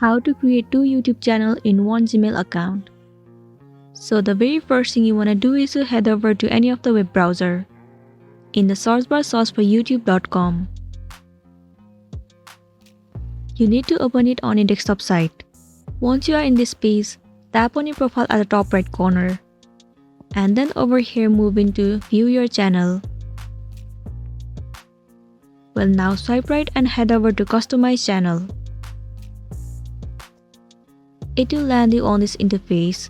How to create 2 YouTube channels in one Gmail account. So the very first thing you want to do is to head over to any of the web browser. In the search bar, search for youtube.com. You need to open it on your desktop site. Once you are in this page, tap on your profile at the top right corner. And then over here move into View Your Channel. Well, now swipe right and head over to Customize Channel. It will land you on this interface.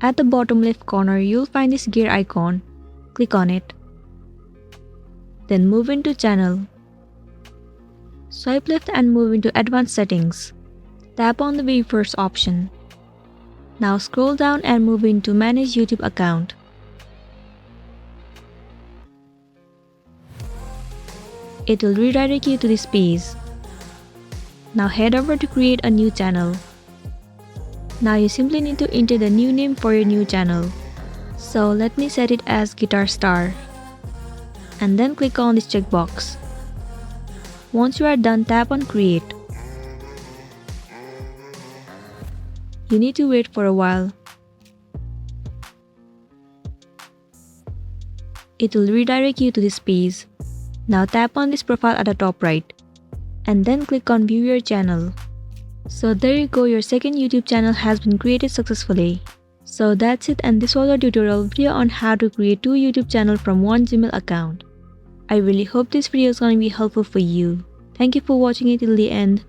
At the bottom left corner, you'll find this gear icon. Click on it. Then move into Channel. Swipe left and move into Advanced Settings. Tap on the very first option. Now scroll down and move into Manage YouTube Account. It will redirect you to this page. Now head over to create a new channel. Now you simply need to enter the new name for your new channel. So let me set it as Guitar Star. And then click on this checkbox. Once you are done, tap on Create. You need to wait for a while. It will redirect you to this page. Now tap on this profile at the top right. And then click on View Your Channel. So there you go, your second YouTube channel has been created successfully. So that's it, and this was a tutorial video on how to create 2 YouTube channels from one Gmail account. I really hope this video is going to be helpful for you. Thank you for watching it till the end.